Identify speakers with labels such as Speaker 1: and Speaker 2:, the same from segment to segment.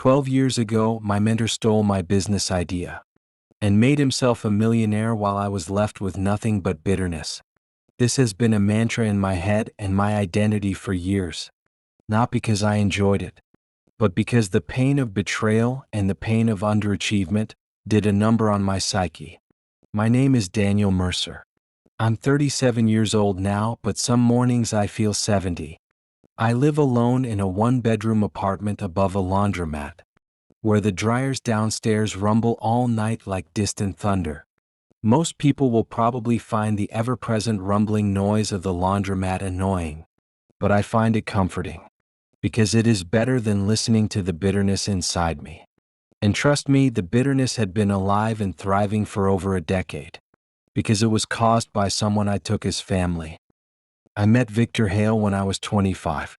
Speaker 1: 12 years ago, my mentor stole my business idea and made himself a millionaire while I was left with nothing but bitterness. This has been a mantra in my head and my identity for years, not because I enjoyed it, but because the pain of betrayal and the pain of underachievement did a number on my psyche. My name is Daniel Mercer. I'm 37 years old now, but some mornings I feel 70. I live alone in a one-bedroom apartment above a laundromat, where the dryers downstairs rumble all night like distant thunder. Most people will probably find the ever-present rumbling noise of the laundromat annoying, but I find it comforting, because it is better than listening to the bitterness inside me. And trust me, the bitterness had been alive and thriving for over a decade, because it was caused by someone I took as family. I met Victor Hale when I was 25.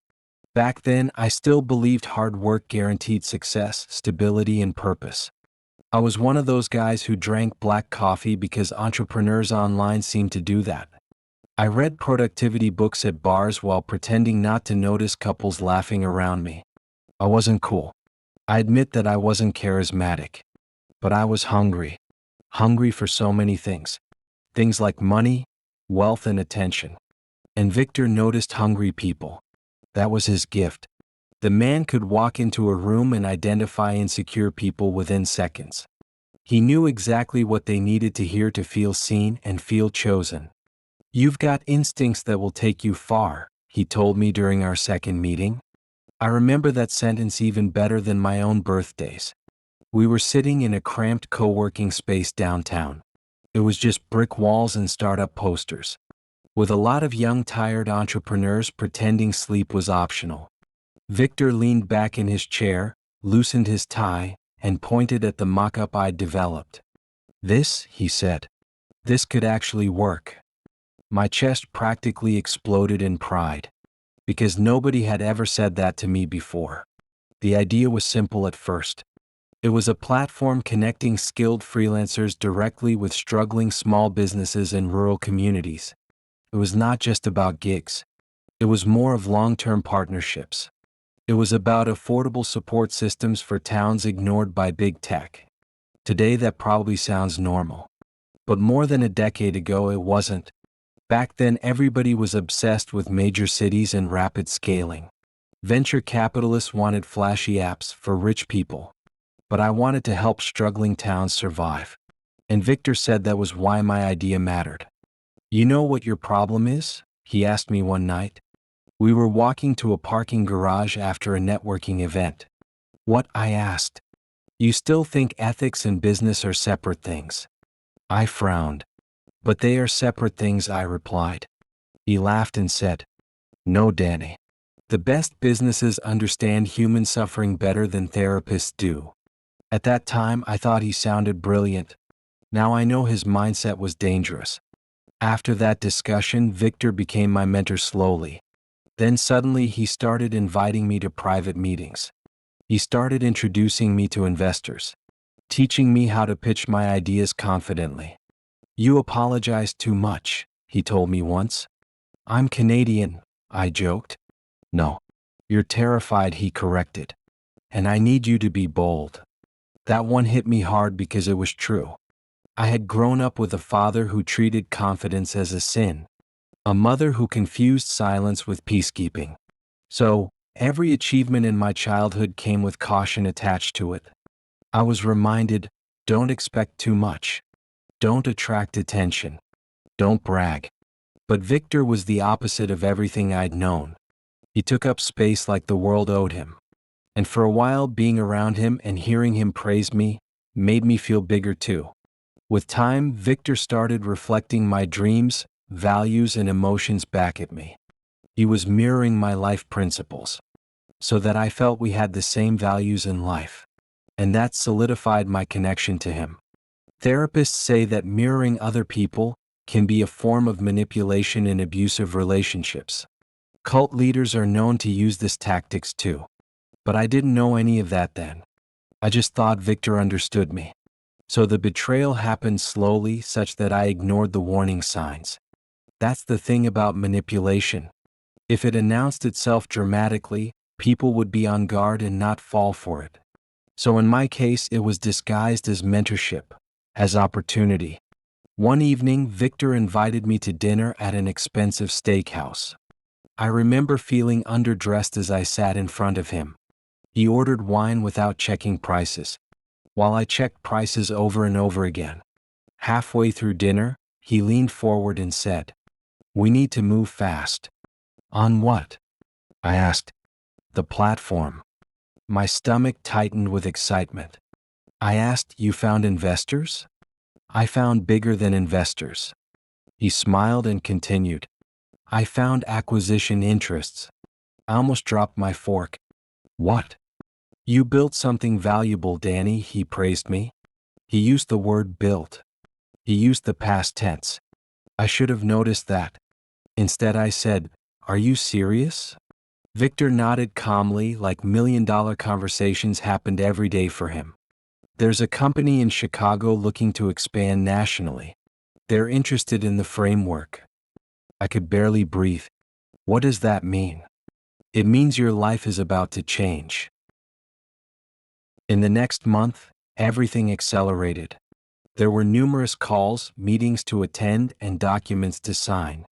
Speaker 1: Back then, I still believed hard work guaranteed success, stability, and purpose. I was one of those guys who drank black coffee because entrepreneurs online seemed to do that. I read productivity books at bars while pretending not to notice couples laughing around me. I wasn't cool. I admit that I wasn't charismatic. But I was hungry. Hungry for so many things. Things like money, wealth, and attention. And Victor noticed hungry people. That was his gift. The man could walk into a room and identify insecure people within seconds. He knew exactly what they needed to hear to feel seen and feel chosen. "You've got instincts that will take you far," he told me during our second meeting. I remember that sentence even better than my own birthdays. We were sitting in a cramped co-working space downtown. It was just brick walls and startup posters, with a lot of young, tired entrepreneurs pretending sleep was optional. Victor leaned back in his chair, loosened his tie, and pointed at the mock-up I'd developed. "This," he said, "this could actually work." My chest practically exploded in pride, because nobody had ever said that to me before. The idea was simple at first. It was a platform connecting skilled freelancers directly with struggling small businesses in rural communities. It was not just about gigs. It was more of long-term partnerships. It was about affordable support systems for towns ignored by big tech. Today that probably sounds normal. But more than a decade ago it wasn't. Back then everybody was obsessed with major cities and rapid scaling. Venture capitalists wanted flashy apps for rich people. But I wanted to help struggling towns survive. And Victor said that was why my idea mattered. "You know what your problem is?" he asked me one night. We were walking to a parking garage after a networking event. "What?" I asked. "You still think ethics and business are separate things?" I frowned. "But they are separate things," I replied. He laughed and said, "No, Danny. The best businesses understand human suffering better than therapists do." At that time, I thought he sounded brilliant. Now I know his mindset was dangerous. After that discussion, Victor became my mentor slowly. Then suddenly he started inviting me to private meetings. He started introducing me to investors, teaching me how to pitch my ideas confidently. "You apologize too much," he told me once. "I'm Canadian," I joked. "No. You're terrified," he corrected. "And I need you to be bold." That one hit me hard because it was true. I had grown up with a father who treated confidence as a sin, a mother who confused silence with peacekeeping. So, every achievement in my childhood came with caution attached to it. I was reminded, don't expect too much. Don't attract attention. Don't brag. But Victor was the opposite of everything I'd known. He took up space like the world owed him. And for a while, being around him and hearing him praise me made me feel bigger too. With time, Victor started reflecting my dreams, values, and emotions back at me. He was mirroring my life principles, so that I felt we had the same values in life. And that solidified my connection to him. Therapists say that mirroring other people can be a form of manipulation in abusive relationships. Cult leaders are known to use this tactics too. But I didn't know any of that then. I just thought Victor understood me. So the betrayal happened slowly, such that I ignored the warning signs. That's the thing about manipulation. If it announced itself dramatically, people would be on guard and not fall for it. So in my case, it was disguised as mentorship, as opportunity. One evening, Victor invited me to dinner at an expensive steakhouse. I remember feeling underdressed as I sat in front of him. He ordered wine without checking prices, while I checked prices over and over again. Halfway through dinner, he leaned forward and said, "We need to move fast." "On what?" I asked. "The platform." My stomach tightened with excitement. I asked, "You found investors?" "I found bigger than investors." He smiled and continued, "I found acquisition interests." I almost dropped my fork. "What?" "You built something valuable, Danny," he praised me. He used the word built. He used the past tense. I should have noticed that. Instead I said, "Are you serious?" Victor nodded calmly, like million-dollar conversations happened every day for him. "There's a company in Chicago looking to expand nationally. They're interested in the framework." I could barely breathe. "What does that mean?" "It means your life is about to change." In the next month, everything accelerated. There were numerous calls, meetings to attend, and documents to sign.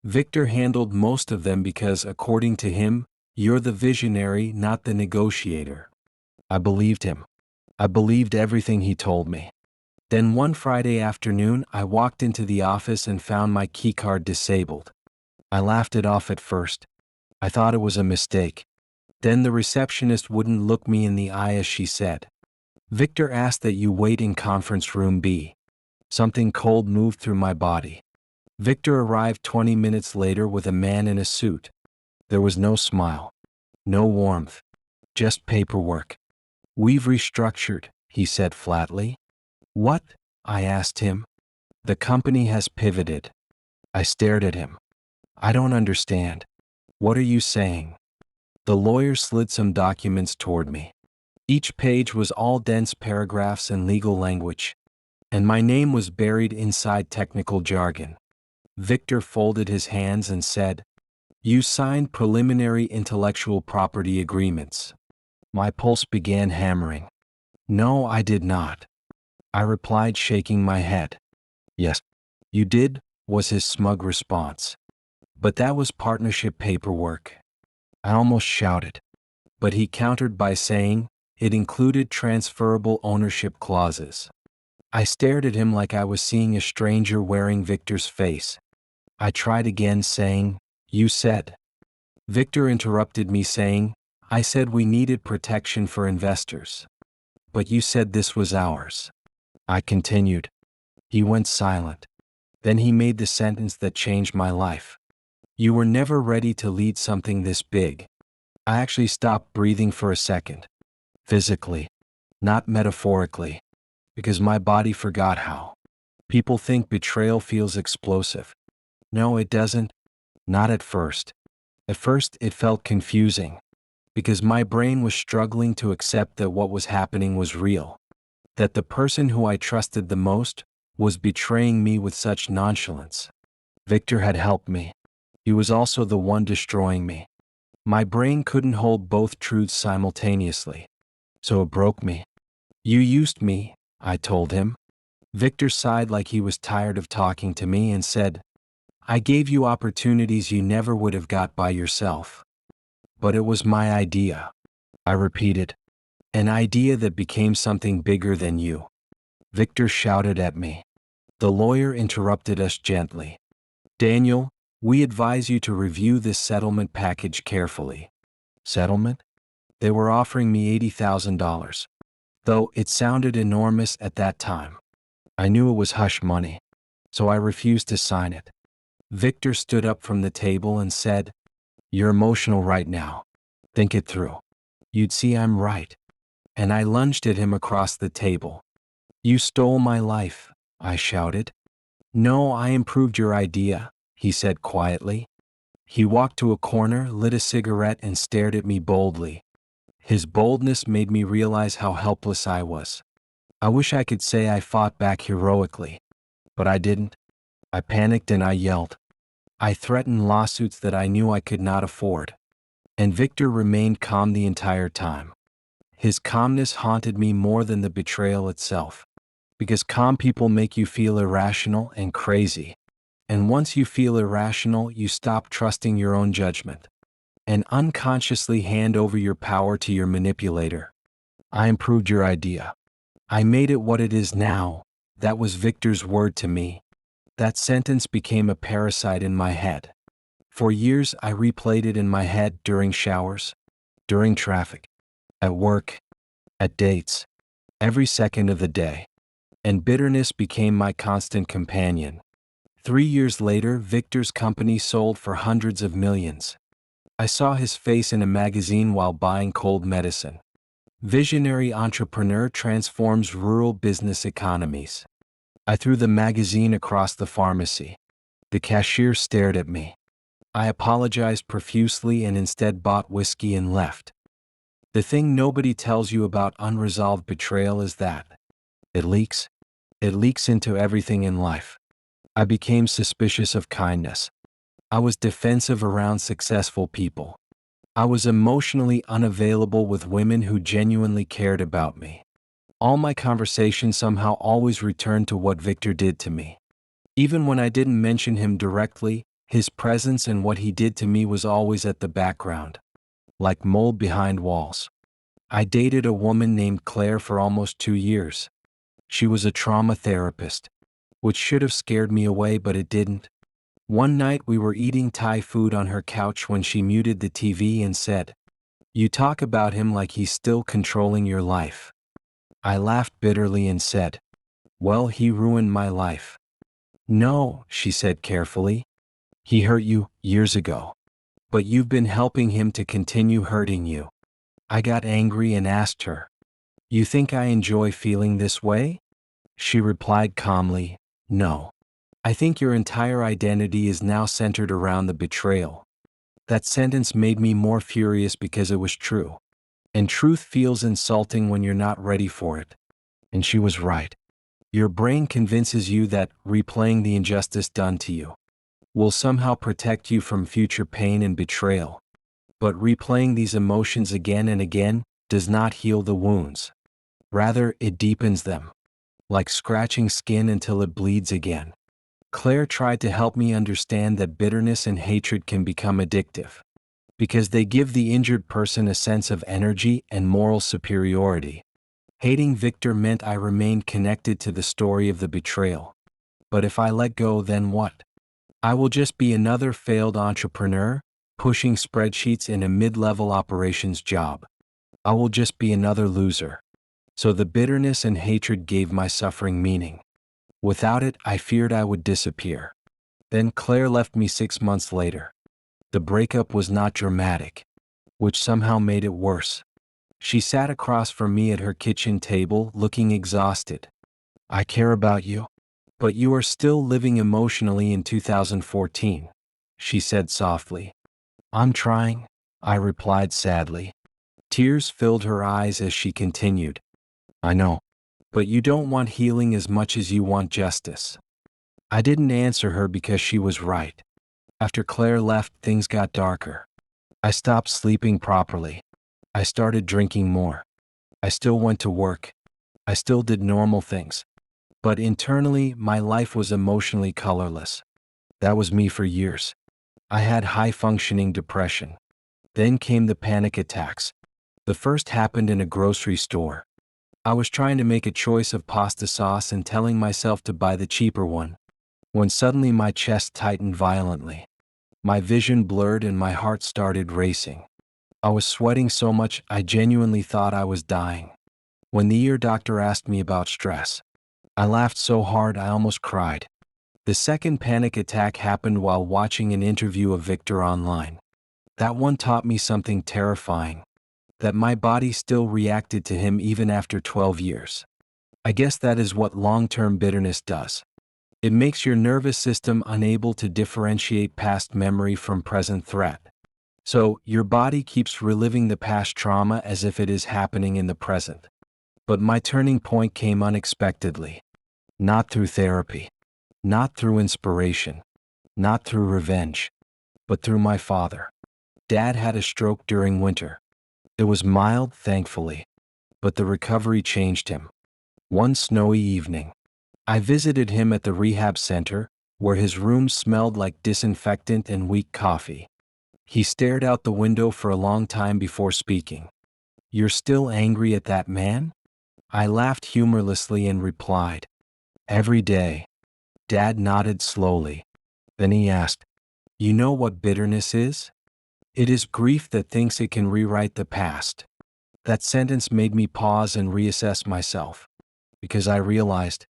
Speaker 1: Victor handled most of them because, according to him, "You're the visionary, not the negotiator." I believed him. I believed everything he told me. Then one Friday afternoon, I walked into the office and found my keycard disabled. I laughed it off at first. I thought it was a mistake. Then the receptionist wouldn't look me in the eye as she said, "Victor asked that you wait in conference room B." Something cold moved through my body. Victor arrived 20 minutes later with a man in a suit. There was no smile, no warmth, just paperwork. "We've restructured," he said flatly. "What?" I asked him. "The company has pivoted." I stared at him. "I don't understand. What are you saying?" The lawyer slid some documents toward me. Each page was all dense paragraphs and legal language, and my name was buried inside technical jargon. Victor folded his hands and said, "You signed preliminary intellectual property agreements." My pulse began hammering. "No, I did not," I replied, shaking my head. "Yes, you did," was his smug response. "But that was partnership paperwork." I almost shouted, but he countered by saying, "It included transferable ownership clauses." I stared at him like I was seeing a stranger wearing Victor's face. I tried again, saying, "You said." Victor interrupted me, saying, "I said we needed protection for investors. But you said this was ours." I continued. He went silent. Then he made the sentence that changed my life. "You were never ready to lead something this big." I actually stopped breathing for a second. Physically, not metaphorically, because my body forgot how. People think betrayal feels explosive. No, it doesn't. Not at first. At first, it felt confusing, because my brain was struggling to accept that what was happening was real, that the person who I trusted the most was betraying me with such nonchalance. Victor had helped me. He was also the one destroying me. My brain couldn't hold both truths simultaneously, so it broke me. "You used me," I told him. Victor sighed like he was tired of talking to me and said, "I gave you opportunities you never would have got by yourself." "But it was my idea," I repeated. "An idea that became something bigger than you." Victor shouted at me. The lawyer interrupted us gently. "Daniel, we advise you to review this settlement package carefully." Settlement? They were offering me $80,000, though it sounded enormous at that time. I knew it was hush money, so I refused to sign it. Victor stood up from the table and said, "You're emotional right now. Think it through. You'd see I'm right." And I lunged at him across the table. "You stole my life," I shouted. "No, I improved your idea," he said quietly. He walked to a corner, lit a cigarette, and stared at me boldly. His boldness made me realize how helpless I was. I wish I could say I fought back heroically, but I didn't. I panicked and I yelled. I threatened lawsuits that I knew I could not afford. And Victor remained calm the entire time. His calmness haunted me more than the betrayal itself. Because calm people make you feel irrational and crazy. And once you feel irrational, you stop trusting your own judgment and unconsciously hand over your power to your manipulator. I improved your idea. I made it what it is now. That was Victor's word to me. That sentence became a parasite in my head. For years, I replayed it in my head during showers, during traffic, at work, at dates, every second of the day. And bitterness became my constant companion. 3 years later, Victor's company sold for hundreds of millions. I saw his face in a magazine while buying cold medicine. Visionary entrepreneur transforms rural business economies. I threw the magazine across the pharmacy. The cashier stared at me. I apologized profusely and instead bought whiskey and left. The thing nobody tells you about unresolved betrayal is that it leaks. It leaks into everything in life. I became suspicious of kindness. I was defensive around successful people. I was emotionally unavailable with women who genuinely cared about me. All my conversations somehow always returned to what Victor did to me. Even when I didn't mention him directly, his presence and what he did to me was always at the background, like mold behind walls. I dated a woman named Claire for almost 2 years. She was a trauma therapist, which should have scared me away, but it didn't. One night we were eating Thai food on her couch when she muted the TV and said, "You talk about him like he's still controlling your life." I laughed bitterly and said, "Well, he ruined my life." "No," she said carefully. "He hurt you years ago. But you've been helping him to continue hurting you." I got angry and asked her, "You think I enjoy feeling this way?" She replied calmly, "No. I think your entire identity is now centered around the betrayal." That sentence made me more furious because it was true. And truth feels insulting when you're not ready for it. And she was right. Your brain convinces you that replaying the injustice done to you will somehow protect you from future pain and betrayal. But replaying these emotions again and again does not heal the wounds. Rather, it deepens them, like scratching skin until it bleeds again. Claire tried to help me understand that bitterness and hatred can become addictive, because they give the injured person a sense of energy and moral superiority. Hating Victor meant I remained connected to the story of the betrayal. But if I let go, then what? I will just be another failed entrepreneur, pushing spreadsheets in a mid-level operations job. I will just be another loser. So the bitterness and hatred gave my suffering meaning. Without it, I feared I would disappear. Then Claire left me 6 months later. The breakup was not dramatic, which somehow made it worse. She sat across from me at her kitchen table, looking exhausted. "I care about you, but you are still living emotionally in 2014, she said softly. "I'm trying," I replied sadly. Tears filled her eyes as she continued, "I know, but you don't want healing as much as you want justice." I didn't answer her because she was right. After Claire left, things got darker. I stopped sleeping properly. I started drinking more. I still went to work. I still did normal things. But internally, my life was emotionally colorless. That was me for years. I had high-functioning depression. Then came the panic attacks. The first happened in a grocery store. I was trying to make a choice of pasta sauce and telling myself to buy the cheaper one, when suddenly my chest tightened violently. My vision blurred and my heart started racing. I was sweating so much I genuinely thought I was dying. When the ear doctor asked me about stress, I laughed so hard I almost cried. The second panic attack happened while watching an interview of Victor online. That one taught me something terrifying, that my body still reacted to him even after 12 years. I guess that is what long-term bitterness does. It makes your nervous system unable to differentiate past memory from present threat. So, your body keeps reliving the past trauma as if it is happening in the present. But my turning point came unexpectedly. Not through therapy. Not through inspiration. Not through revenge. But through my father. Dad had a stroke during winter. It was mild, thankfully. but the recovery changed him. One snowy evening, I visited him at the rehab center, where his room smelled like disinfectant and weak coffee. He stared out the window for a long time before speaking. "You're still angry at that man?" I laughed humorlessly and replied, "Every day." Dad nodded slowly. Then he asked, "You know what bitterness is?" "It is grief that thinks it can rewrite the past." That sentence made me pause and reassess myself, because I realized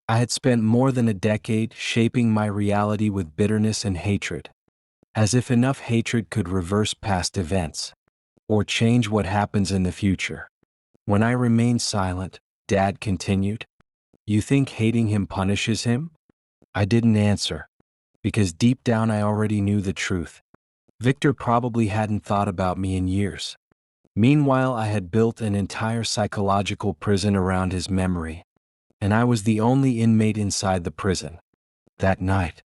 Speaker 1: I had spent more than a decade shaping my reality with bitterness and hatred, as if enough hatred could reverse past events, or change what happens in the future. When I remained silent, Dad continued, "You think hating him punishes him?" I didn't answer, because deep down I already knew the truth. Victor probably hadn't thought about me in years. Meanwhile, I had built an entire psychological prison around his memory, and I was the only inmate inside the prison. That night,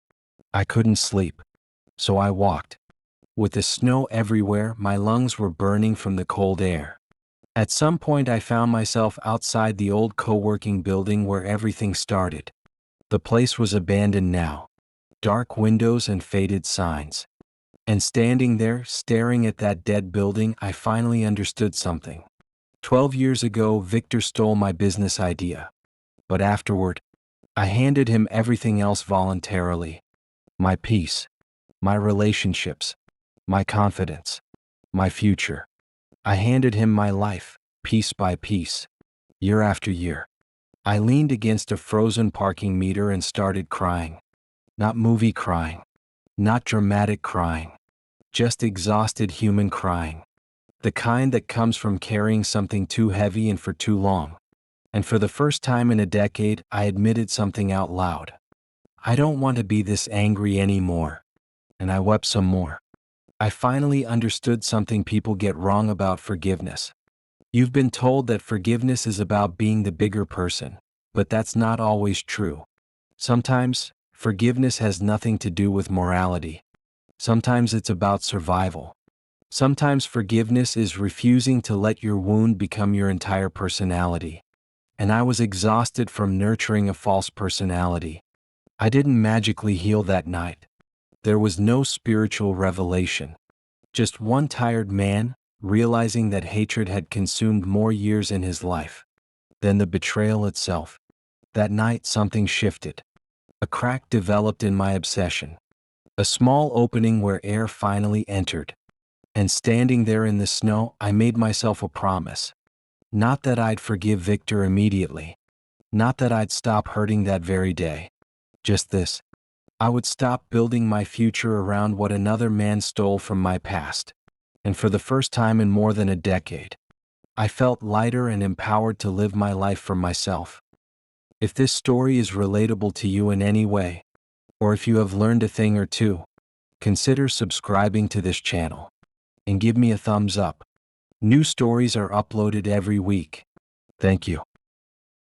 Speaker 1: I couldn't sleep, so I walked. With the snow everywhere, my lungs were burning from the cold air. At some point, I found myself outside the old co-working building where everything started. The place was abandoned now, dark windows and faded signs. And standing there, staring at that dead building, I finally understood something. 12 years ago, Victor stole my business idea. But afterward, I handed him everything else voluntarily. My peace, my relationships, my confidence, my future. I handed him my life, piece by piece, year after year. I leaned against a frozen parking meter and started crying. Not movie crying, not dramatic crying, just exhausted human crying. The kind that comes from carrying something too heavy and for too long. And for the first time in a decade, I admitted something out loud. I don't want to be this angry anymore. And I wept some more. I finally understood something people get wrong about forgiveness. You've been told that forgiveness is about being the bigger person, but that's not always true. Sometimes, forgiveness has nothing to do with morality. Sometimes it's about survival. Sometimes forgiveness is refusing to let your wound become your entire personality. And I was exhausted from nurturing a false personality. I didn't magically heal that night. There was no spiritual revelation. Just one tired man, realizing that hatred had consumed more years in his life than the betrayal itself. That night something shifted. A crack developed in my obsession. A small opening where air finally entered. And standing there in the snow, I made myself a promise. Not that I'd forgive Victor immediately. Not that I'd stop hurting that very day. Just this. I would stop building my future around what another man stole from my past. And for the first time in more than a decade, I felt lighter and empowered to live my life for myself. If this story is relatable to you in any way, or if you have learned a thing or two, consider subscribing to this channel and give me a thumbs up. New stories are uploaded every week. Thank you.